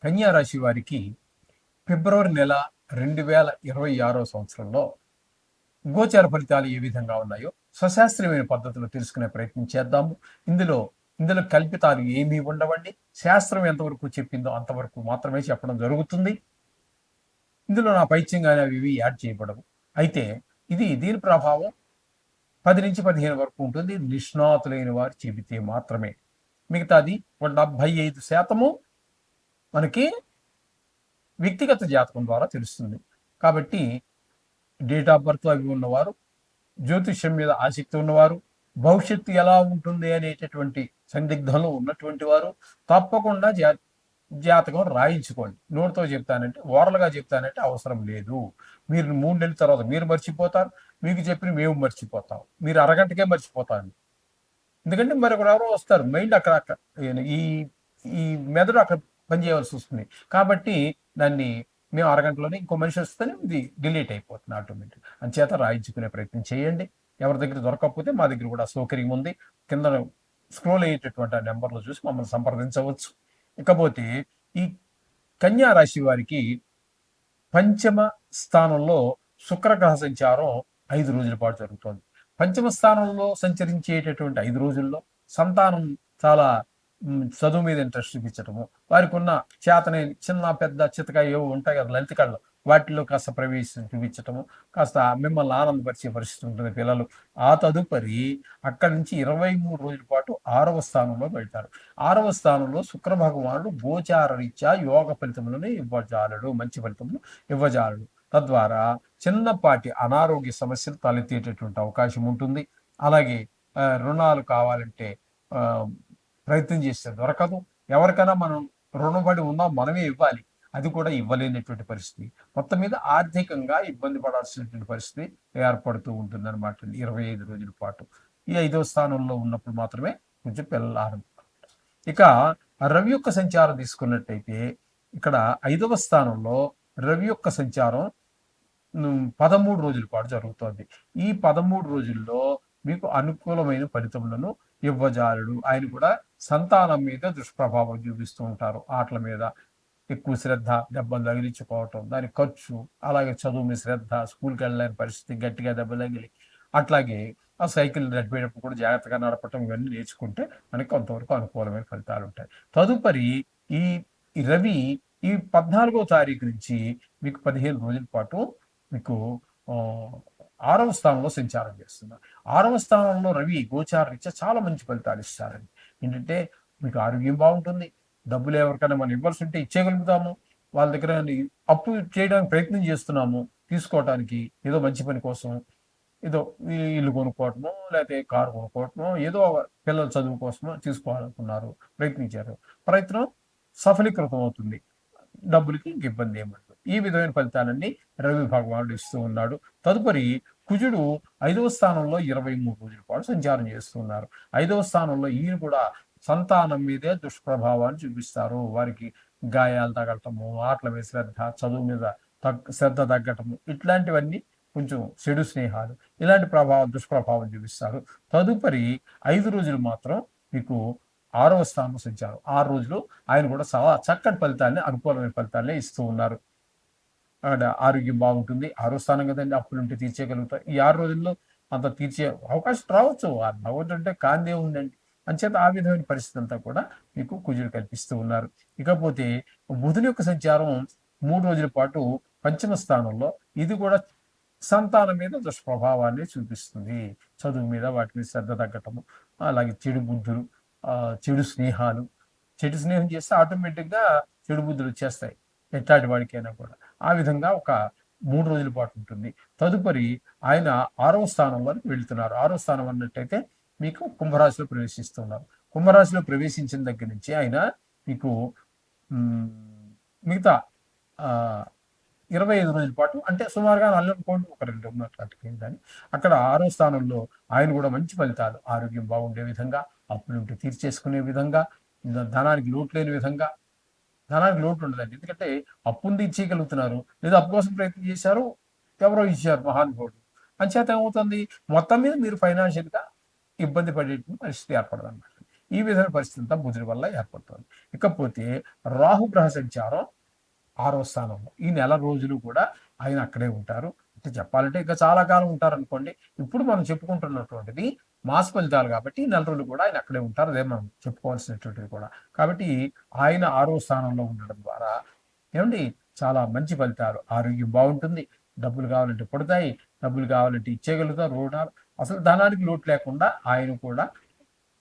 కన్యా రాశి వారికి ఫిబ్రవరి నెల 2026 సంవత్సరంలో గోచార ఫలితాలు ఏ విధంగా ఉన్నాయో సశాస్త్రీయమైన పద్ధతిలో తెలుసుకునే ప్రయత్నం చేద్దాము. ఇందులో ఇందులో కల్పితాలు ఏమీ ఉండవండి. శాస్త్రం ఎంతవరకు చెప్పిందో అంతవరకు మాత్రమే చెప్పడం జరుగుతుంది. ఇందులో నా పైత్యంగానే అవి ఇవి యాడ్ చేయబడవు. అయితే దీని ప్రభావం 10 నుంచి 15 వరకు ఉంటుంది. నిష్ణాతులైన వారు చెబితే మాత్రమే. మిగతాది 75% మనకి వ్యక్తిగత జాతకం ద్వారా తెలుస్తుంది. కాబట్టి డేట్ ఆఫ్ బర్త్ అవి ఉన్నవారు, జ్యోతిష్యం మీద ఆసక్తి ఉన్నవారు, భవిష్యత్తు ఎలా ఉంటుంది అనేటటువంటి సందిగ్ధంలో ఉన్నటువంటి వారు తప్పకుండా జాతకం రాయించుకోండి. నోటితో చెప్తానంటే, ఓరల్గా చెప్తానంటే అవసరం లేదు. మీరు 3 నెలల తర్వాత మీరు మర్చిపోతారు, మీకు చెప్పిన మేము మర్చిపోతాం. మీరు అరగంటకే మర్చిపోతారు. ఎందుకంటే మరొకరు ఎవరో వస్తారు, మైండ్ అక్కడ ఈ ఈ మెదడు అక్కడ పనిచేయవలసి వస్తుంది. కాబట్టి దాన్ని మేము అరగంటలోనే ఇంకో మనిషి వస్తేనే ఇది డిలీట్ అయిపోతుంది ఆటోమేటిక్. అంచేత రాయించుకునే ప్రయత్నం చేయండి. ఎవరి దగ్గర దొరకకపోతే మా దగ్గర కూడా సౌకర్యం ఉంది. కింద స్క్రోల్ అయ్యేటటువంటి ఆ నెంబర్లో చూసి మమ్మల్ని సంప్రదించవచ్చు. ఇకపోతే ఈ కన్యా రాశి వారికి పంచమ స్థానంలో శుక్రగ్రహ సంచారం 5 రోజుల పాటు జరుగుతుంది. పంచమ స్థానంలో సంచరించేటటువంటి 5 రోజుల్లో సంతానం చాలా చదువు మీద ఇంట్రెస్ట్ చూపించటము, వారికి ఉన్న చేతనే చిన్న పెద్ద చితక ఏవో ఉంటాయి కదా లలిత కళలు, వాటిలో కాస్త ప్రవేశం చూపించటము, కాస్త మిమ్మల్ని ఆనందపరిచే పరిస్థితి ఉంటుంది పిల్లలు. ఆ తదుపరి అక్కడి నుంచి 23 రోజుల పాటు 6వ స్థానంలో వెళ్తారు. 6వ స్థానంలో శుక్ర భగవానుడు గోచార రీత్యా యోగ ఫలితములను ఇవ్వజాలడు, మంచి ఫలితములు ఇవ్వజాలడు. తద్వారా చిన్నపాటి అనారోగ్య సమస్యలు తలెత్తేటటువంటి అవకాశం ఉంటుంది. అలాగే రుణాలు కావాలంటే ప్రయత్నం చేస్తే దొరకదు. ఎవరికైనా మనం రుణపడి ఉన్నాం, మనమే ఇవ్వాలి, అది కూడా ఇవ్వలేనటువంటి పరిస్థితి. మొత్తం మీద ఆర్థికంగా ఇబ్బంది పడాల్సినటువంటి పరిస్థితి ఏర్పడుతూ ఉంటుంది అనమాట 25 రోజుల పాటు. ఈ 5వ స్థానంలో ఉన్నప్పుడు మాత్రమే కొంచెం పిల్లలు ఆరంభం. ఇక రవి యొక్క సంచారం తీసుకున్నట్టయితే ఇక్కడ 5వ స్థానంలో రవి యొక్క సంచారం 13 రోజుల పాటు జరుగుతోంది. ఈ 13 రోజుల్లో మీకు అనుకూలమైన ఫలితములను ఇవ్వజాలడు. ఆయన కూడా సంతానం మీద దుష్ప్రభావం చూపిస్తూ ఉంటారు. ఆటల మీద ఎక్కువ శ్రద్ధ, దెబ్బలు తగిలించుకోవటం, దాని ఖర్చు, అలాగే చదువు మీద శ్రద్ధ, స్కూల్కి వెళ్ళలేని పరిస్థితి, గట్టిగా దెబ్బ తగిలి, అట్లాగే ఆ సైకిల్ నడిపేటప్పుడు కూడా జాగ్రత్తగా నడపటం, ఇవన్నీ నేర్చుకుంటే మనకి కొంతవరకు అనుకూలమైన ఫలితాలు ఉంటాయి. తదుపరి ఈ రవి ఈ 14వ తారీఖు నుంచి మీకు 15 రోజుల పాటు మీకు 6వ స్థానంలో సంచారం చేస్తున్నారు. 6వ స్థానంలో రవి గోచార రీత్యా చాలా మంచి ఫలితాలు ఇస్తారండి. ఏంటంటే మీకు ఆరోగ్యం బాగుంటుంది, డబ్బులు ఎవరికైనా మనం ఇవ్వాల్సి ఉంటే ఇచ్చేయగలుగుతాము, వాళ్ళ దగ్గర అప్పు చేయడానికి ప్రయత్నం చేస్తున్నాము, తీసుకోవటానికి ఏదో మంచి పని కోసం, ఏదో ఇల్లు కొనుక్కోవటమో లేకపోతే కారు కొనుక్కోవటమో, ఏదో పిల్లల చదువు కోసమో తీసుకోవాలనుకున్నారు, ప్రయత్నించారు, ప్రయత్నం సఫలీకృతం అవుతుంది, డబ్బులకి ఇంక ఇబ్బంది ఏమంటుంది. ఈ విధమైన ఫలితాలన్నీ రవి భగవానుడు ఇస్తూ ఉన్నాడు. తదుపరి కుజుడు 5వ స్థానంలో 23 రోజుల పాటు సంచారం చేస్తున్నారు. 5వ స్థానంలో ఈయన కూడా సంతానం మీదే దుష్ప్రభావాన్ని చూపిస్తారు. వారికి గాయాలు తగలటము, ఆటల మీద శ్రద్ధ, చదువు మీద శ్రద్ధ తగ్గటము, ఇట్లాంటివన్నీ కొంచెం చెడు స్నేహాలు, ఇలాంటి దుష్ప్రభావం చూపిస్తారు. తదుపరి 5 రోజులు మాత్రం మీకు 6వ స్థానంలో సంచారం. 6 రోజులు ఆయన కూడా చాలా చక్కటి ఫలితాన్ని, అనుకూలమైన ఫలితాలనే ఇస్తూ ఉన్నారు. ఆరోగ్యం బాగుంటుంది. 6వ స్థానం కదండి, అప్పులుంటే తీర్చేయగలుగుతారు. ఈ 6 రోజుల్లో అంత తీర్చే అవకాశం రావచ్చు. ఆ భగవంతుడు అంటే కాందే ఉందండి. అంచేత ఆ విధమైన పరిస్థితి అంతా కూడా మీకు కుజుడు కల్పిస్తూ ఉన్నారు. ఇకపోతే బుధుని యొక్క సంచారం 3 రోజుల పాటు పంచమ స్థానంలో, ఇది కూడా సంతానం మీద దుష్ప్రభావాన్ని చూపిస్తుంది. చదువు మీద వాటి మీద శ్రద్ధ తగ్గటము, అలాగే చెడు బుద్ధులు, చెడు స్నేహాలు. చెడు స్నేహం చేస్తే ఆటోమేటిక్గా చెడు బుద్ధులు వచ్చేస్తాయి ఎట్లాంటి వాడికైనా కూడా. ఆ విధంగా ఒక 3 రోజుల పాటు ఉంటుంది. తదుపరి ఆయన 6వ స్థానంలోకి వెళ్తున్నారు. 6వ స్థానం అన్నట్టయితే మీకు కుంభరాశిలో ప్రవేశిస్తున్నారు. కుంభరాశిలో ప్రవేశించిన దగ్గర నుంచి ఆయన మీకు మిగతా 25 రోజుల పాటు, అంటే సుమారుగా 4 ఒక 2 ఉన్నట్లు కానీ, అక్కడ 6వ స్థానంలో ఆయన కూడా మంచి ఫలితాలు, ఆరోగ్యం బాగుండే విధంగా, అప్పులుంటే తీర్చేసుకునే విధంగా, ధనానికి లోటు లేని విధంగా. ధనానికి లోటు ఉండదండి, ఎందుకంటే అప్పును తీర్చేయగలుగుతున్నారు, లేదా అప్పు కోసం ప్రయత్నం చేశారు, ఎవరో ఇచ్చారు మహానుభావుడు. అంచేత ఏమవుతుంది, మొత్తం మీద మీరు ఫైనాన్షియల్గా ఇబ్బంది పడే పరిస్థితి ఏర్పడదు అనమాట. ఈ విధమైన పరిస్థితి అంతా బుధుడి వల్ల ఏర్పడుతుంది. ఇకపోతే రాహు గ్రహ సంచారం 6వ స్థానంలో. ఈ నెల రోజులు కూడా ఆయన అక్కడే ఉంటారు. అంటే చెప్పాలంటే ఇంకా చాలా కాలం ఉంటారనుకోండి. ఇప్పుడు మనం చెప్పుకుంటున్నటువంటిది మాస ఫలితాలు కాబట్టి, ఈ నెల రోజులు కూడా ఆయన అక్కడే ఉంటారు. అదే మనం చెప్పుకోవాల్సినటువంటిది కూడా. కాబట్టి ఆయన 6వ స్థానంలో ఉండడం ద్వారా ఏవండీ చాలా మంచి ఫలితాలు. ఆరోగ్యం బావుంటుంది. డబ్బులు కావాలంటే పుడతాయి. డబ్బులు కావాలంటే ఇచ్చేయగలుగుతారు. రుణాలు అసలు ధనానికి లోటు లేకుండా ఆయన కూడా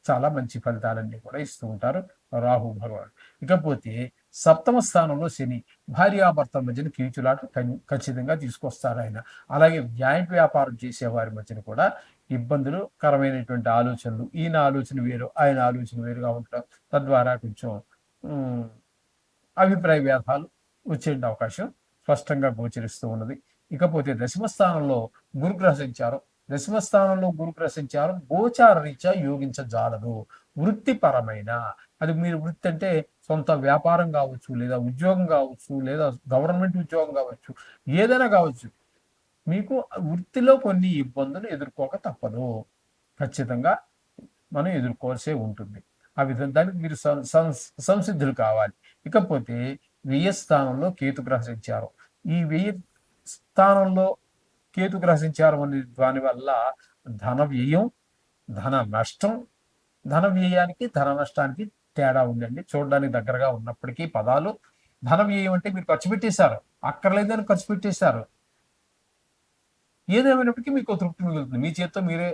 చాలా మంచి ఫలితాలన్నీ కూడా ఇస్తూ ఉంటారు రాహు భగవానుడు. ఇకపోతే సప్తమ స్థానంలో శని భార్యాభర్తల మధ్యన కీచులాట ఖచ్చితంగా తీసుకొస్తాడు ఆయన. అలాగే జాయింట్ వ్యాపారం చేసే వారి మధ్యన కూడా ఇబ్బందులు కరమైనటువంటి ఆలోచనలు, ఈయన ఆలోచన వేరు, ఆయన ఆలోచన వేరుగా ఉండటం, తద్వారా కొంచెం ఉమ్, అభిప్రాయ భేదాలు వచ్చే అవకాశం స్పష్టంగా గోచరిస్తూ ఉన్నది. ఇకపోతే దశమ స్థానంలో గురుగ్రహ సంచారం. దశమ స్థానంలో గురుగ్రహ సంచారం గోచార రీత్యా యోగించజాలదు. వృత్తిపరమైన, అది మీరు వృత్తి అంటే సొంత వ్యాపారం కావచ్చు, లేదా ఉద్యోగం కావచ్చు, లేదా గవర్నమెంట్ ఉద్యోగం కావచ్చు, ఏదైనా కావచ్చు. మీకు వృత్తిలో కొన్ని ఇబ్బందులు ఎదుర్కోక తప్పదు. ఖచ్చితంగా మనం ఎదుర్కోవాల్సే ఉంటుంది. ఆ విధంగా దానికి మీరు సంసిద్ధులు కావాలి. ఇకపోతే వ్యయ స్థానంలో కేతుగ్రహ సంచారం. ఈ వ్యయ స్థానంలో కేతుగ్రహ సంచారం అనే దాని వల్ల ధన వ్యయం, ధన నష్టం, ధన వ్యయానికి ధన నష్టానికి తేడా ఉందండి. చూడడానికి దగ్గరగా ఉన్నప్పటికీ పదాలు. ధన వ్యయం అంటే మీరు ఖర్చు పెట్టేశారు, అక్కర్లేదని ఖర్చు పెట్టేశారు. ఏదేమైనప్పటికీ మీకు తృప్తి మిగులుతుంది. మీ చేత్తో మీరే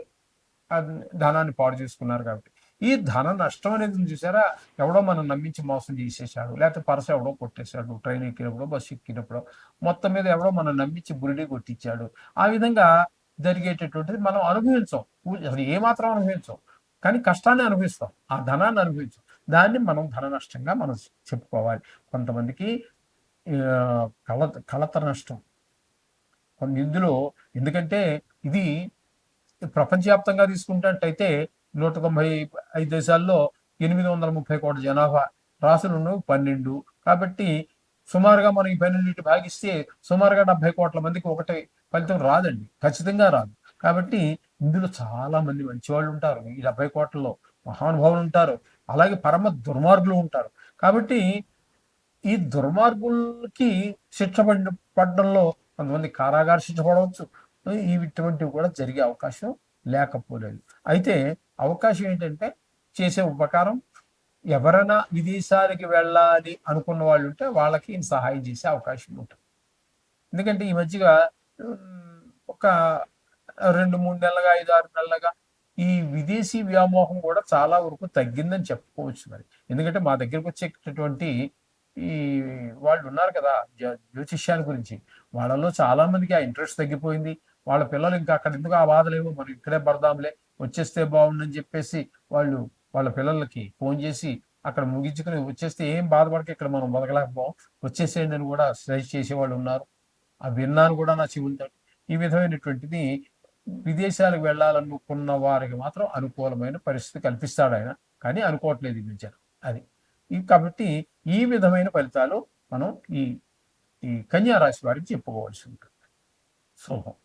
ధనాన్ని పాడు చేసుకున్నారు కాబట్టి. ఈ ధన నష్టం అనేది ఉంది చూసారా? ఎవడో మనం నమ్మించి మోసం చేసేసాడు, లేకపోతే పర్స్ ఎవడో కొట్టేశాడు, ట్రైన్ ఎక్కినప్పుడో, బస్సు ఎక్కినప్పుడో, మొత్తం మీద ఎవడో మనం నమ్మించి బురిడి కొట్టించాడు. ఆ విధంగా జరిగేటటువంటిది మనం అనుభవించాం. అసలు ఏమాత్రం అనుభవించాం, కానీ కష్టాన్ని అనుభవిస్తాం, ఆ ధనాన్ని అనుభవించాం. దాన్ని మనం ధన నష్టంగా మనం చెప్పుకోవాలి. కొంతమందికి కలత నష్టం కొన్ని ఇందులో. ఎందుకంటే ఇది ప్రపంచవ్యాప్తంగా తీసుకున్నట్టయితే 195 దేశాల్లో 830 కోట్ల జనాభా, రాసులు 12. కాబట్టి సుమారుగా మనం ఈ 12 భాగిస్తే సుమారుగా 70 కోట్ల మందికి ఒకటి ఫలితం రాదండి. ఖచ్చితంగా రాదు. కాబట్టి ఇందులో చాలా మంది మంచివాళ్ళు ఉంటారు. ఈ 70 కోట్లలో మహానుభావులు ఉంటారు. అలాగే పరమ దుర్మార్గులు ఉంటారు. కాబట్టి ఈ దుర్మార్గులకి శిక్ష పడడంలో కొంతమంది కారాగార శిక్ష పడవచ్చు. ఇటువంటివి కూడా జరిగే అవకాశం లేకపోలేదు. అయితే అవకాశం ఏంటంటే చేసే ఉపకారం, ఎవరైనా విదేశాలకి వెళ్ళాలి అనుకున్న వాళ్ళు ఉంటే వాళ్ళకి సహాయం చేసే అవకాశం ఉంటుంది. ఎందుకంటే ఈ మధ్యగా ఒక 2-3 నెలలుగా, 5-6 నెలలుగా ఈ విదేశీ వ్యామోహం కూడా చాలా వరకు తగ్గిందని చెప్పుకోవచ్చు మరి. ఎందుకంటే మా దగ్గరకు వచ్చేటటువంటి ఈ వాళ్ళు ఉన్నారు కదా, జ్యోతిష్యాల గురించి, వాళ్ళలో చాలా మందికి ఆ ఇంట్రెస్ట్ తగ్గిపోయింది. వాళ్ళ పిల్లలు ఇంకా అక్కడ ఎందుకు ఆ బాధలేమో మనం ఇక్కడే పడదాంలే, వచ్చేస్తే బాగుండని చెప్పేసి వాళ్ళు వాళ్ళ పిల్లలకి ఫోన్ చేసి అక్కడ ముగించుకుని వచ్చేస్తే ఏం బాధపడక ఇక్కడ మనం బతకలేకపోం, వచ్చేసేయండి అని కూడా సజెస్ట్ చేసేవాళ్ళు ఉన్నారు. ఆ విన్నాను కూడా నా చెవులతో. ఈ విధమైనటువంటిది విదేశాలకు వెళ్ళాలనుకున్న వారికి మాత్రం అనుకూలమైన పరిస్థితి కల్పిస్తాడు ఆయన. కానీ అనుకోవట్లేదు ఈ మధ్య అది. కాబట్టి ఈ విధమైన ఫలితాలు మనం ఈ ఈ కన్యా రాశి వారికి చెప్పుకోవాల్సి ఉంటుంది. శుభం.